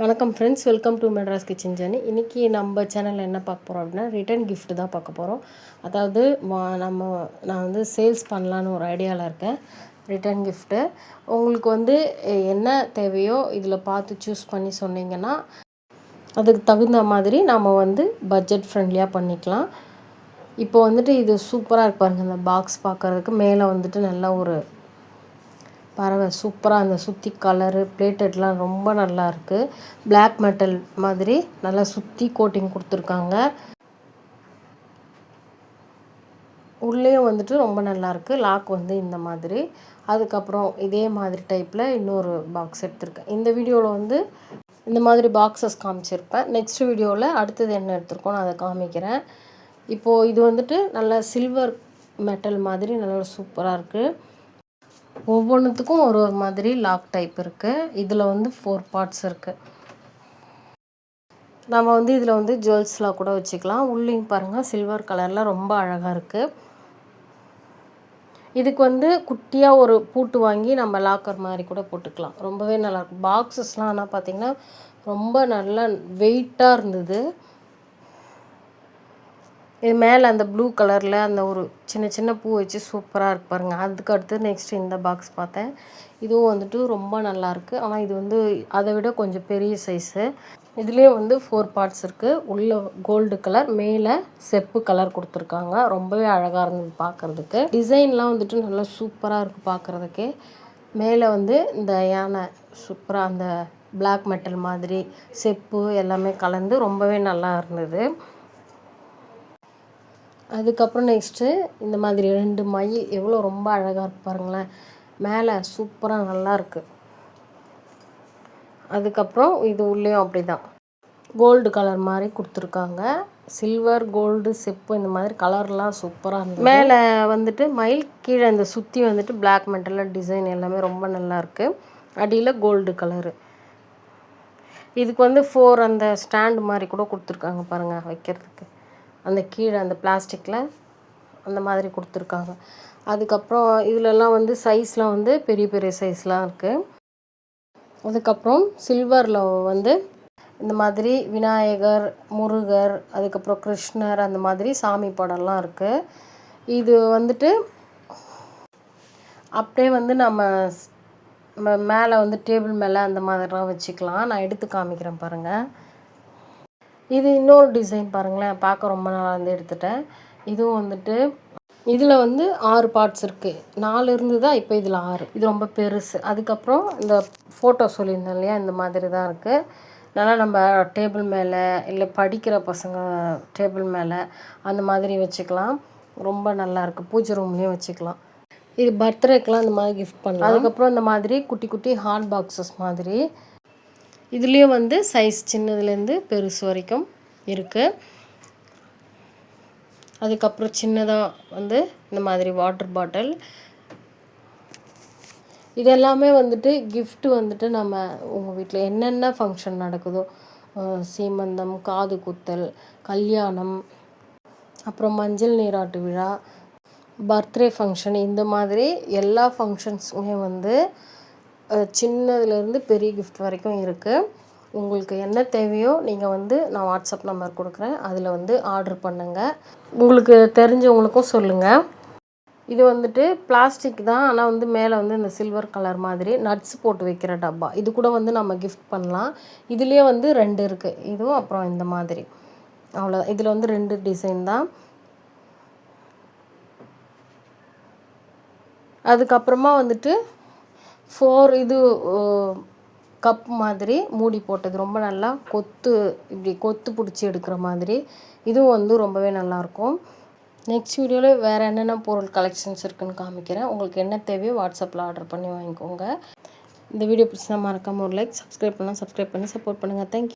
வணக்கம் friends, welcome to Madras kitchen journey. இன்றைக்கி நம்ம சேனலில் என்ன பார்க்க போகிறோம் அப்படின்னா, ரிட்டன் கிஃப்ட் தான் பார்க்க போகிறோம். அதாவது நான் வந்து சேல்ஸ் பண்ணலான்னு ஒரு ஐடியாவில் இருக்கேன். ரிட்டன் கிஃப்ட்டு உங்களுக்கு வந்து என்ன தேவையோ இதில் பார்த்து சூஸ் பண்ணி சொன்னீங்கன்னா அதுக்கு தகுந்த மாதிரி நம்ம வந்து பட்ஜெட் ஃப்ரெண்ட்லியாக பண்ணிக்கலாம். இப்போ வந்துட்டு இது சூப்பராக இருக்கு பாருங்கள். இந்த பாக்ஸ் பார்க்குறதுக்கு மேலே வந்துட்டு நல்லா ஒரு பறவை சூப்பராக அந்த சுற்றி கலரு பிளேட்டட்லாம் ரொம்ப நல்லா இருக்குது. பிளாக் மெட்டல் மாதிரி நல்லா சுற்றி கோட்டிங் கொடுத்துருக்காங்க. உள்ளேயும் வந்துட்டு ரொம்ப நல்லாயிருக்கு. லாக் வந்து இந்த மாதிரி. அதுக்கப்புறம் இதே மாதிரி டைப்பில் இன்னொரு பாக்ஸ் எடுத்திருக்கேன். இந்த வீடியோவில் வந்து இந்த மாதிரி பாக்ஸஸ் காமிச்சிருப்பேன். நெக்ஸ்ட் வீடியோவில் அடுத்தது என்ன எடுத்திருக்கோம் நான் அதை காமிக்கிறேன். இப்போது இது வந்துட்டு நல்லா சில்வர் மெட்டல் மாதிரி நல்லா சூப்பராக இருக்குது. ஒவ்வொன்றுத்துக்கும் ஒரு ஒரு மாதிரி லாக் டைப் இருக்குது. இதில் வந்து 4 பார்ட்ஸ் இருக்குது. நம்ம வந்து இதில் வந்து ஜுவல்ஸ்லாம் கூட வச்சுக்கலாம். உள்ளேயும் பாருங்கள் சில்வர் கலரில் ரொம்ப அழகாக இருக்குது. இதுக்கு வந்து குட்டியாக ஒரு பூட்டு வாங்கி நம்ம லாக்கர் மாதிரி கூட போட்டுக்கலாம். ரொம்பவே நல்லாயிருக்கும். பாக்ஸஸ்லாம் ஆனால் பார்த்திங்கன்னா ரொம்ப நல்லா வெயிட்டாக இருந்தது. இது மேலே அந்த ப்ளூ கலரில் அந்த ஒரு சின்ன சின்ன பூ வச்சு சூப்பராக இருக்கு பாருங்கள். அதுக்கு அடுத்து நெக்ஸ்ட் இந்த பாக்ஸ் பார்த்தேன். இதுவும் வந்துட்டு ரொம்ப நல்லாயிருக்கு. ஆனால் இது வந்து அதை விட கொஞ்சம் பெரிய சைஸு. இதுலேயே வந்து 4 பார்ட்ஸ் இருக்குது. உள்ள கோல்டு கலர், மேலே செப்பு கலர் கொடுத்துருக்காங்க. ரொம்பவே அழகாக இருந்தது பார்க்குறதுக்கு. டிசைன்லாம் வந்துட்டு நல்லா சூப்பராக இருக்குது பார்க்குறதுக்கே. மேலே வந்து இந்த யானை சூப்பராக அந்த பிளாக் மெட்டல் மாதிரி செப்பு எல்லாமே கலந்து ரொம்பவே நல்லா இருந்தது. அதுக்கப்புறம் நெக்ஸ்ட்டு இந்த மாதிரி 2 மயில் எவ்வளோ ரொம்ப அழகாக இருக்கு பாருங்களேன். மேலே சூப்பராக நல்லாயிருக்கு. அதுக்கப்புறம் இது உள்ளேயும் அப்படி தான் கோல்டு கலர் மாதிரி கொடுத்துருக்காங்க. சில்வர், கோல்டு, செப்பு இந்த மாதிரி கலர்லாம் சூப்பராக இருந்தது. மேலே வந்துட்டு மயில், கீழே இந்த சுற்றி வந்துட்டு பிளாக் மெட்டலில் டிசைன் எல்லாமே ரொம்ப நல்லாயிருக்கு. அடியில் கோல்டு கலரு. இதுக்கு வந்து 4 அந்த ஸ்டாண்டு மாதிரி கூட கொடுத்துருக்காங்க பாருங்கள் வைக்கிறதுக்கு. அந்த கீழே அந்த பிளாஸ்டிக்கில் அந்த மாதிரி கொடுத்துருக்காங்க. அதுக்கப்புறம் இதிலெல்லாம் வந்து சைஸ்லாம் வந்து பெரிய பெரிய சைஸ்லாம் இருக்குது. அதுக்கப்புறம் சில்வரில் வந்து இந்த மாதிரி விநாயகர், முருகர், அதுக்கப்புறம் கிருஷ்ணர் அந்த மாதிரி சாமி படம்லாம் இருக்குது. இது வந்துட்டு அப்படியே வந்து நம்ம மேலே வந்து டேபிள் மேலே அந்த மாதிரிலாம் வச்சுக்கலாம். நான் எடுத்து காமிக்கிறேன் பாருங்கள். இது இன்னொரு டிசைன் பாருங்களேன். பார்க்க ரொம்ப நல்லா இருந்து எடுத்துட்டேன். இதுவும் வந்துட்டு இதில் வந்து 6 பார்ட்ஸ் இருக்குது. 4 இருந்ததா, இப்போ இதில் 6. இது ரொம்ப பெருசு. அதுக்கப்புறம் இந்த ஃபோட்டோ சொல்லியிருந்தேன் இல்லையா, இந்த மாதிரி தான் இருக்குது. நல்லா நம்ம டேபிள் மேலே இல்லை படிக்கிற பசங்க டேபிள் மேலே அந்த மாதிரி வச்சுக்கலாம். ரொம்ப நல்லாயிருக்கு. பூஜை ரூம்லேயும் வச்சுக்கலாம். இது பர்த்டேக்கெலாம் இந்த மாதிரி கிஃப்ட் பண்ணலாம். அதுக்கப்புறம் இந்த மாதிரி குட்டி குட்டி ஹாட் பாக்ஸஸ் மாதிரி இதுலேயும் வந்து சைஸ் சின்னதுலேருந்து பெருசு வரைக்கும் இருக்குது. அதுக்கப்புறம் சின்னதாக வந்து இந்த மாதிரி வாட்டர் பாட்டில். இதெல்லாமே வந்துட்டு கிஃப்ட்டு வந்துட்டு நம்ம உங்கள் வீட்டில் என்னென்ன ஃபங்க்ஷன் நடக்குதோ, சீமந்தம், காது குத்தல், கல்யாணம், அப்புறம் மஞ்சள் நீராட்டு விழா, பர்த்டே ஃபங்க்ஷன், இந்த மாதிரி எல்லா ஃபங்க்ஷன்ஸுமே வந்து சின்னதுலேருந்து பெரிய கிஃப்ட் வரைக்கும் இருக்குது. உங்களுக்கு என்ன தேவையோ நீங்கள் வந்து நான் வாட்ஸ்அப் நம்பர் கொடுக்குறேன். அதில் வந்து ஆர்டர் பண்ணுங்கள். உங்களுக்கு தெரிஞ்சவங்களுக்கும் சொல்லுங்கள். இது வந்துட்டு பிளாஸ்டிக் தான். ஆனால் வந்து மேலே வந்து இந்த சில்வர் கலர் மாதிரி நட்ஸ் போட்டு வைக்கிற டப்பா. இது கூட வந்து நம்ம கிஃப்ட் பண்ணலாம். இதுலேயே வந்து 2 இருக்குது. இதுவும் அப்புறம் இந்த மாதிரி. அவ்வளோதான். இதில் வந்து 2 டிசைன் தான். அதுக்கப்புறமா வந்துட்டு 4 இது கப் மாதிரி மூடி போட்டது ரொம்ப நல்லா இப்படி கொத்து பிடிச்சி எடுக்கிற மாதிரி. இதுவும் வந்து ரொம்பவே நல்லாயிருக்கும். நெக்ஸ்ட் வீடியோவில் வேறு என்னென்ன பொருள் கலெக்ஷன்ஸ் இருக்குதுன்னு காமிக்கிறேன். உங்களுக்கு என்ன தேவையோ வாட்ஸ்அப்பில் ஆர்டர் பண்ணி வாங்கிக்கோங்க. இந்த வீடியோ பிடிச்சா மறக்காமல் ஒரு லைக், சப்ஸ்கிரைப் பண்ணால் சப்ஸ்கிரைப் பண்ணி சப்போர்ட் பண்ணுங்கள். தேங்க்யூ.